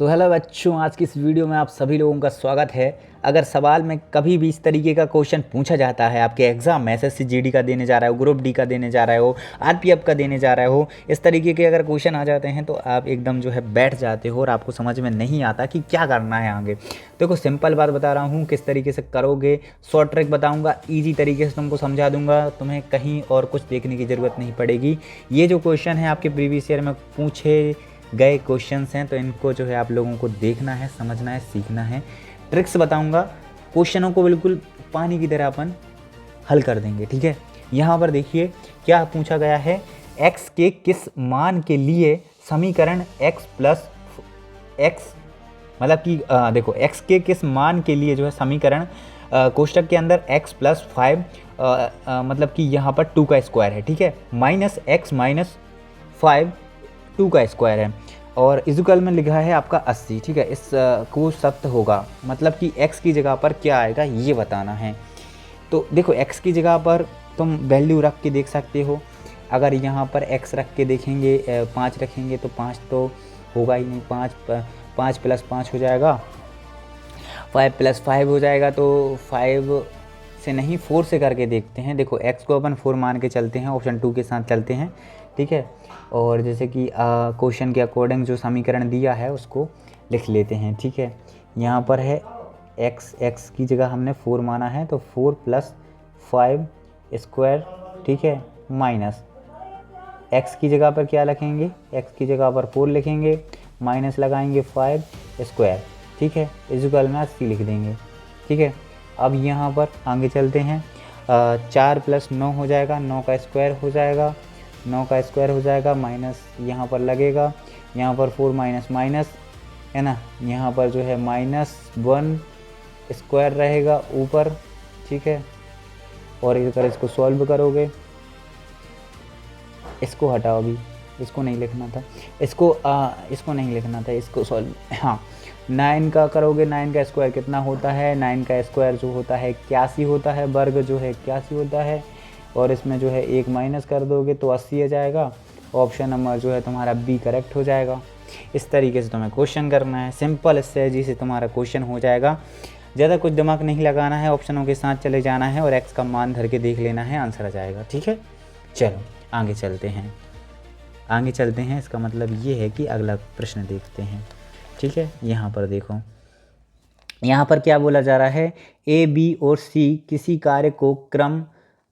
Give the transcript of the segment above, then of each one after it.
So hello बच्चों, आज की इस वीडियो में आप सभी लोगों का स्वागत है। अगर सवाल में कभी भी इस तरीके का क्वेश्चन पूछा जाता है आपके एग्ज़ाम में, एसएससी जीडी का देने जा रहा हो, ग्रुप डी का देने जा रहा हो, आरपीएफ का देने जा रहा हो, इस तरीके के अगर क्वेश्चन आ जाते हैं तो आप एकदम जो है बैठ जाते हो और आपको समझ में नहीं आता कि क्या करना है आगे। देखो सिंपल बात बता रहा हूँ, किस तरीके से करोगे, शॉर्ट ट्रिक बताऊँगा, ईजी तरीके से तुमको समझा दूँगा, तुम्हें कहीं और कुछ देखने की ज़रूरत नहीं पड़ेगी। ये जो क्वेश्चन है आपके प्रीवियस ईयर में पूछे गए क्वेश्चंस हैं, तो इनको जो है आप लोगों को देखना है, समझना है, सीखना है। ट्रिक्स बताऊंगा, क्वेश्चनों को बिल्कुल पानी की तरह अपन हल कर देंगे, ठीक है। यहाँ पर देखिए क्या पूछा गया है, x के किस मान के लिए समीकरण x प्लस एक्स मतलब कि देखो x के किस मान के लिए जो है समीकरण कोष्टक के अंदर x प्लस 5 मतलब कि यहाँ पर 2 का स्क्वायर है, ठीक है, माइनस x माइनस 5 2 का स्क्वायर है और इजुकल में लिखा है आपका 80, ठीक है। इस को सत्य होगा, मतलब कि x की जगह पर क्या आएगा ये बताना है। तो देखो x की जगह पर तुम वैल्यू रख के देख सकते हो। अगर यहाँ पर x रख के देखेंगे 5 रखेंगे तो 5 तो होगा ही नहीं, 5 प्लस 5 हो जाएगा, 5 प्लस 5 हो जाएगा, तो 5 से नहीं 4 से करके देखते हैं। देखो x को अपन 4 मान के चलते हैं, ऑप्शन 2 के साथ चलते हैं, ठीक है। और जैसे कि क्वेश्चन के अकॉर्डिंग जो समीकरण दिया है उसको लिख लेते हैं, ठीक है। यहाँ पर है x की जगह हमने 4 माना है, तो 4 प्लस 5 स्क्वायर, ठीक है, माइनस x की जगह पर क्या लिखेंगे, x की जगह पर 4 लिखेंगे, माइनस लगाएंगे 5 स्क्वायर, ठीक है, इजुकल में 80 लिख देंगे, ठीक है। अब यहाँ पर आगे चलते हैं, 4 प्लस 9 हो जाएगा, 9 का स्क्वायर हो जाएगा, 9 का स्क्वायर हो जाएगा, माइनस यहाँ पर लगेगा, यहाँ पर 4 माइनस माइनस है ना, यहाँ पर जो है माइनस 1 स्क्वायर रहेगा ऊपर, ठीक है। और इधर इसको सॉल्व करोगे, इसको हटाओ, अभी इसको नहीं लिखना था, इसको नहीं लिखना था, इसको सॉल्व, हाँ 9 का करोगे, 9 का स्क्वायर कितना होता है, 9 का स्क्वायर जो होता है 81 होता है, वर्ग जो है 81 होता है, और इसमें जो है 1 माइनस कर दोगे तो 80 आ जाएगा। ऑप्शन नंबर जो है तुम्हारा बी करेक्ट हो जाएगा। इस तरीके से तुम्हें क्वेश्चन करना है, सिंपल स्ट्रेटजी से तुम्हारा क्वेश्चन हो जाएगा। ज़्यादा कुछ दिमाग नहीं लगाना है, ऑप्शनों के साथ चले जाना है और एक्स का मान धर के देख लेना है, आंसर आ जाएगा, ठीक है। चलो आगे चलते हैं, इसका मतलब ये है कि अगला प्रश्न देखते हैं, ठीक है। यहाँ पर देखो, यहाँ पर क्या बोला जा रहा है, ए बी और सी किसी कार्य को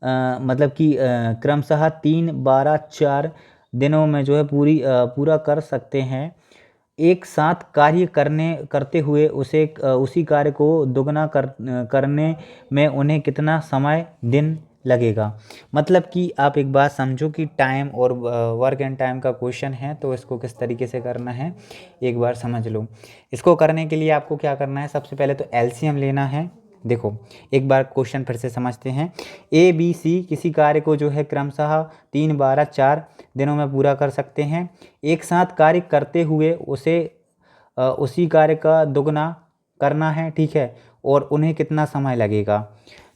मतलब कि क्रमशः 3, 12, 4 दिनों में जो है पूरा कर सकते हैं। एक साथ कार्य करते हुए उसी कार्य को दुगना करने में उन्हें कितना समय दिन लगेगा। मतलब कि आप एक बात समझो कि टाइम और वर्क एंड टाइम का क्वेश्चन है, तो इसको किस तरीके से करना है एक बार समझ लो। इसको करने के लिए आपको क्या करना है, सबसे पहले तो एलसीएम लेना है। देखो एक बार क्वेश्चन फिर से समझते हैं, ए बी सी किसी कार्य को जो है क्रमशः 3, 12, 4 दिनों में पूरा कर सकते हैं। एक साथ कार्य करते हुए उसी कार्य का दुगना करना है, ठीक है, और उन्हें कितना समय लगेगा।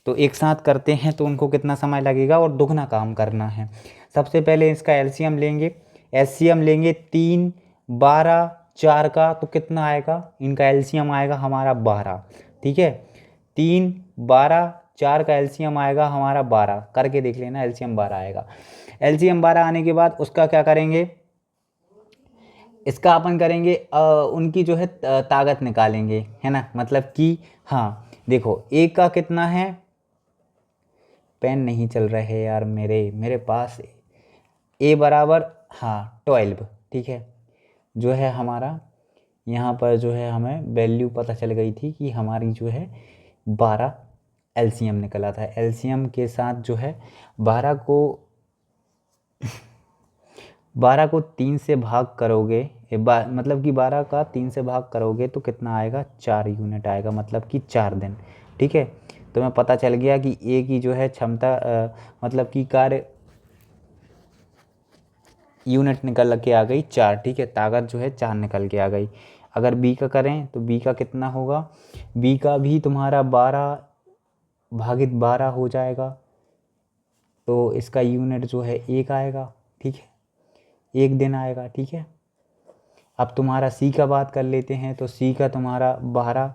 तो एक साथ करते हैं तो उनको कितना समय लगेगा और दुगना काम करना है। सबसे पहले इसका एलसीएम लेंगे 3, 12, 4 का, तो कितना आएगा, इनका एलसीएम आएगा हमारा 12, ठीक है। 3, 12, 4 का एलसीएम आएगा हमारा 12, करके देख लेना, एलसीएम 12 आएगा। एलसीएम 12 आने के बाद उसका क्या करेंगे, इसका अपन करेंगे उनकी जो है ताकत निकालेंगे, है ना, मतलब कि हाँ देखो एक का कितना है, पेन नहीं चल रहे है यार मेरे पास, ए बराबर हाँ 12, ठीक है, जो है हमारा यहाँ पर जो है हमें वैल्यू पता चल गई थी कि हमारी जो है 12 एलसीएम निकला था। एलसीएम के साथ जो है 12 को 3 से भाग करोगे, मतलब कि 12 का 3 से भाग करोगे तो कितना आएगा, 4 यूनिट आएगा, मतलब कि 4 दिन, ठीक है। तो हमें पता चल गया कि ए की जो है क्षमता मतलब कि कार्य यूनिट निकल के आ गई 4, ठीक है, ताकत जो है 4 निकल के आ गई। अगर बी का करें तो बी का कितना होगा, बी का भी तुम्हारा 12 भागित 12 हो जाएगा, तो इसका यूनिट जो है 1 आएगा, ठीक है, 1 दिन आएगा, ठीक है। अब तुम्हारा सी का बात कर लेते हैं, तो सी का तुम्हारा 12,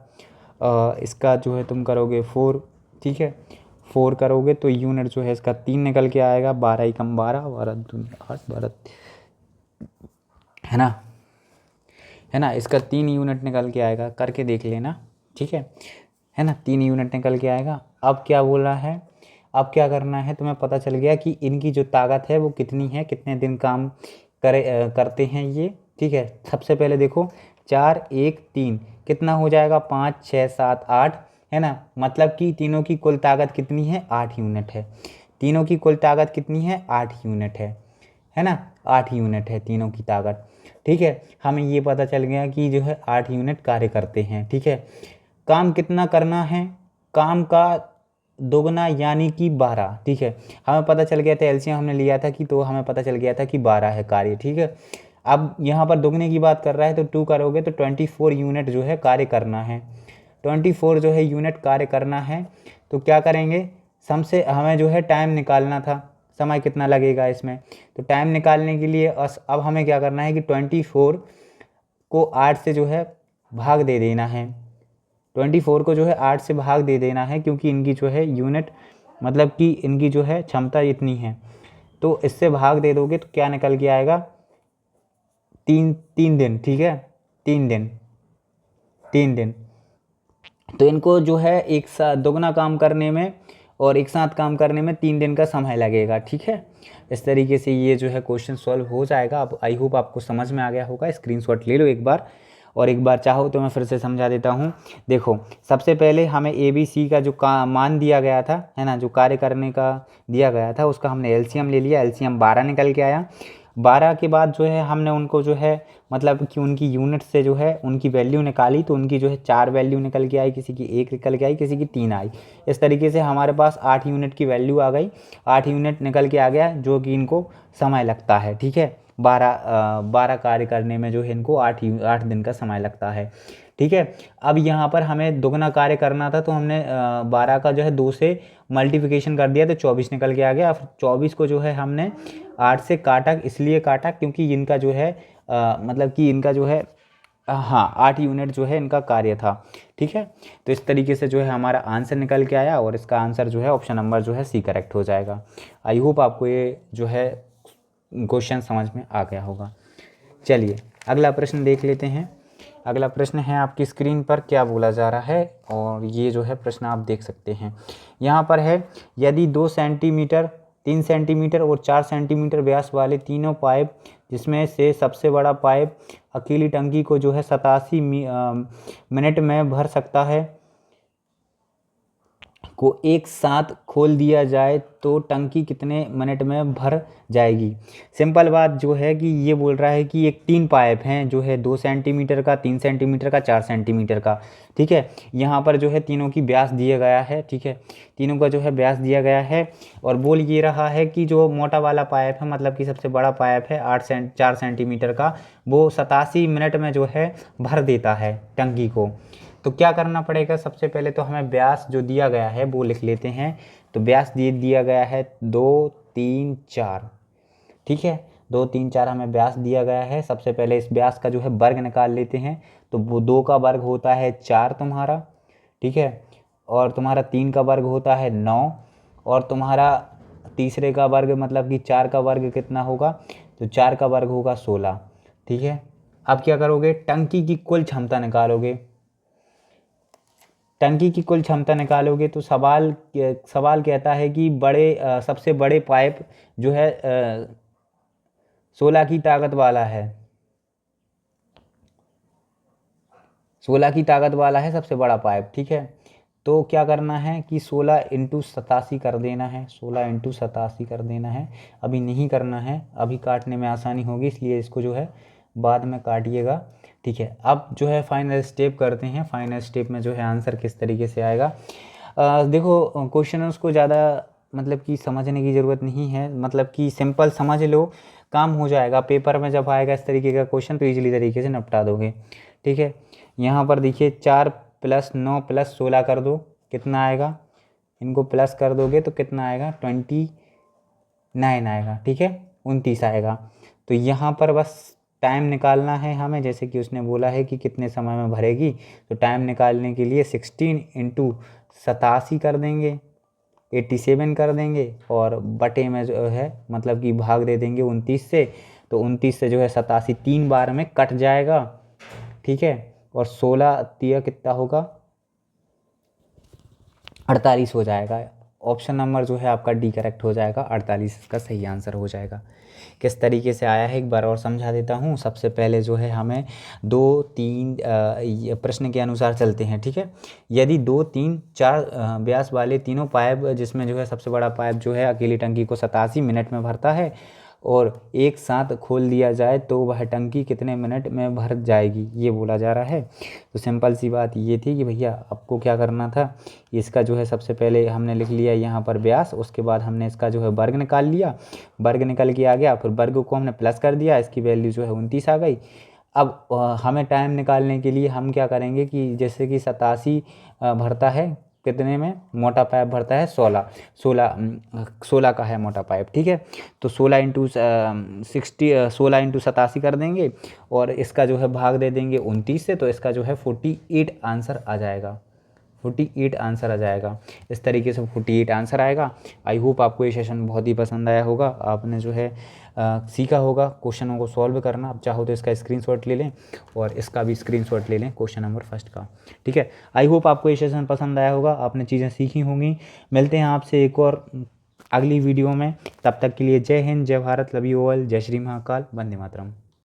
इसका जो है तुम करोगे 4, ठीक है, 4 करोगे तो यूनिट जो है इसका 3 निकल के आएगा, 12 एकम 12, 12 दूनी 8, 12, है ना, इसका 3 यूनिट निकल के आएगा, करके देख लेना, ठीक है ना, 3 यूनिट निकल के आएगा। अब क्या बोल रहा है, अब क्या करना है, तुम्हें पता चल गया कि इनकी जो ताकत है वो कितनी है, कितने दिन काम करते हैं ये, ठीक है। सबसे पहले देखो 4 1 3 कितना हो जाएगा, 5 6 7 8, है ना, मतलब कि तीनों की कुल ताकत कितनी है, 8 यूनिट है। तीनों की कुल ताकत कितनी है, 8 यूनिट है ना, 8 यूनिट है तीनों की ताकत, ठीक है। हमें ये पता चल गया कि जो है 8 यूनिट कार्य करते हैं, ठीक है। काम कितना करना है, काम का दोगुना यानी कि 12, ठीक है। हमें पता चल गया था, एलसीएम हमने लिया था कि, तो हमें पता चल गया था कि 12 है कार्य, ठीक है। अब यहाँ पर दोगुने की बात कर रहा है तो 2 करोगे तो 24 यूनिट जो है कार्य करना है, 24 जो है यूनिट कार्य करना है। तो क्या करेंगे, सम से हमें जो है टाइम निकालना था, समय कितना लगेगा इसमें, तो टाइम निकालने के लिए अब हमें क्या करना है कि 24 को 8 से जो है भाग दे देना है, 24 को जो है 8 से भाग दे देना है, क्योंकि इनकी जो है यूनिट मतलब कि इनकी जो है क्षमता इतनी है, तो इससे भाग दे दोगे तो क्या निकल के आएगा, 3 दिन, ठीक है, 3 दिन। तो इनको जो है एक साथ दोगुना काम करने में और एक साथ काम करने में 3 दिन का समय लगेगा, ठीक है। इस तरीके से ये जो है क्वेश्चन सॉल्व हो जाएगा। अब आई होप आपको समझ में आ गया होगा, स्क्रीनशॉट ले लो एक बार, और एक बार चाहो तो मैं फिर से समझा देता हूँ। देखो सबसे पहले हमें ABC का जो मान दिया गया था, है ना, जो कार्य करने का दिया गया था, उसका हमने एलसीएम ले लिया, एलसीएम 12 निकल के आया। 12 के बाद जो है हमने उनको जो है मतलब कि उनकी यूनिट से जो है उनकी वैल्यू निकाली, तो उनकी जो है 4 वैल्यू निकल के आई, किसी की 1 निकल के आई, किसी की 3 आई। इस तरीके से हमारे पास 8 यूनिट की वैल्यू आ गई, 8 यूनिट निकल के आ गया, जो कि इनको समय लगता है, ठीक है। 12 कार्य करने में जो है इनको 8 दिन का समय लगता है, ठीक है। अब यहाँ पर हमें दुगना कार्य करना था, तो हमने 12 का जो है 2 से मल्टीप्लिकेशन कर दिया, तो 24 निकल के आ गया। फिर 24 को जो है हमने 8 से काटा, इसलिए काटा क्योंकि इनका जो है मतलब कि इनका जो है हाँ 8 यूनिट जो है इनका कार्य था, ठीक है। तो इस तरीके से जो है हमारा आंसर निकल के आया, और इसका आंसर जो है ऑप्शन नंबर जो है सी करेक्ट हो जाएगा। आई होप आपको ये जो है क्वेश्चन समझ में आ गया होगा। चलिए अगला प्रश्न देख लेते हैं। अगला प्रश्न है आपकी स्क्रीन पर क्या बोला जा रहा है, और ये जो है प्रश्न आप देख सकते हैं। यहाँ पर है, यदि 2 सेंटीमीटर 3 सेंटीमीटर और 4 सेंटीमीटर व्यास वाले तीनों पाइप, जिसमें से सबसे बड़ा पाइप अकेली टंकी को जो है 87 मिनट में भर सकता है, को एक साथ खोल दिया जाए तो टंकी कितने मिनट में भर जाएगी। सिंपल बात जो है कि ये बोल रहा है कि एक 3 पाइप हैं, जो है 2 सेंटीमीटर का, 3 सेंटीमीटर का, 4 सेंटीमीटर का, ठीक है। यहाँ पर जो है तीनों की व्यास दिया गया है, ठीक है, तीनों का जो है व्यास दिया गया है, और बोल ये रहा है कि जो मोटा वाला पाइप है, मतलब कि सबसे बड़ा पाइप है 4 सेंटीमीटर का, वो 87 मिनट में जो है भर देता है टंकी को। तो क्या करना पड़ेगा, सबसे पहले तो हमें व्यास जो दिया गया है वो लिख लेते हैं। तो व्यास दिया गया है 2 3 4, ठीक है, 2 3 4 हमें व्यास दिया गया है। सबसे पहले इस व्यास का जो है वर्ग निकाल लेते हैं, तो वो 2 का वर्ग होता है 4 तुम्हारा, ठीक है, और तुम्हारा 3 का वर्ग होता है 9, और तुम्हारा तीसरे का वर्ग मतलब कि 4 का वर्ग कितना होगा, तो 4 का वर्ग होगा 16, ठीक है। अब क्या करोगे, टंकी की कुल क्षमता निकालोगे। टंकी की कुल क्षमता निकालोगे तो सवाल कहता है कि सबसे बड़े पाइप जो है 16 की ताकत वाला है, 16 की ताकत वाला है सबसे बड़ा पाइप, ठीक है। तो क्या करना है कि 16 इंटू 87 कर देना है, 16 इंटू 87 कर देना है। अभी नहीं करना है, अभी काटने में आसानी होगी, इसलिए इसको जो है बाद में काटिएगा, ठीक है। अब जो है फाइनल स्टेप करते हैं। फाइनल स्टेप में जो है आंसर किस तरीके से आएगा, देखो क्वेश्चन उसको ज़्यादा मतलब कि समझने की ज़रूरत नहीं है, मतलब कि सिंपल समझ लो, काम हो जाएगा। पेपर में जब आएगा इस तरीके का क्वेश्चन तो ईजिली तरीके से निपटा दोगे, ठीक है। यहाँ पर देखिए 4 + 9 + 16 कर दो, कितना आएगा, इनको प्लस कर दोगे तो कितना आएगा, 29 आएगा, ठीक है, 29 आएगा। तो यहाँ पर बस टाइम निकालना है हमें, जैसे कि उसने बोला है कि कितने समय में भरेगी, तो टाइम निकालने के लिए 16 इंटू 87 कर देंगे, 87 कर देंगे, और बटे में जो है मतलब कि भाग दे देंगे 29 से, तो 29 से जो है 87 3 बार में कट जाएगा, ठीक है। और 16 तिया कितना होगा, 48 हो जाएगा। ऑप्शन नंबर जो है आपका डी करेक्ट हो जाएगा, 48 इसका सही आंसर हो जाएगा। किस तरीके से आया है एक बार और समझा देता हूँ। सबसे पहले जो है हमें 2 3 प्रश्न के अनुसार चलते हैं, ठीक है। यदि 2 3 4 व्यास वाले तीनों पाइप, जिसमें जो है सबसे बड़ा पाइप जो है अकेली टंकी को 87 मिनट में भरता है, और एक साथ खोल दिया जाए तो वह टंकी कितने मिनट में भर जाएगी, ये बोला जा रहा है। तो सिंपल सी बात ये थी कि भैया आपको क्या करना था, इसका जो है सबसे पहले हमने लिख लिया यहाँ पर व्यास, उसके बाद हमने इसका जो है वर्ग निकाल लिया, वर्ग निकल के आ गया, फिर वर्ग को हमने प्लस कर दिया, इसकी वैल्यू जो है 29 आ गई। अब हमें टाइम निकालने के लिए हम क्या करेंगे कि जैसे कि 87 भरता है, कितने में मोटा पाइप भरता है, 16 का है मोटा पाइप, ठीक है। तो 16 इंटू 87 कर देंगे, और इसका जो है भाग दे देंगे 29 से, तो इसका जो है 48 आंसर आ जाएगा, 48 आंसर आ जाएगा। इस तरीके से 48 आंसर आएगा। आई होप आपको ये सेशन बहुत ही पसंद आया होगा, आपने जो है सीखा होगा क्वेश्चनों को सॉल्व करना। आप चाहो तो इसका स्क्रीनशॉट ले लें, और इसका भी स्क्रीनशॉट ले लें क्वेश्चन नंबर फर्स्ट का, ठीक है। आई होप आपको ये सेशन पसंद आया होगा, आपने चीज़ें सीखी होंगी। मिलते हैं आपसे एक और अगली वीडियो में, तब तक के लिए जय हिंद, जय भारत, लव यू ऑल, जय श्री महाकाल, वंदे मातरम।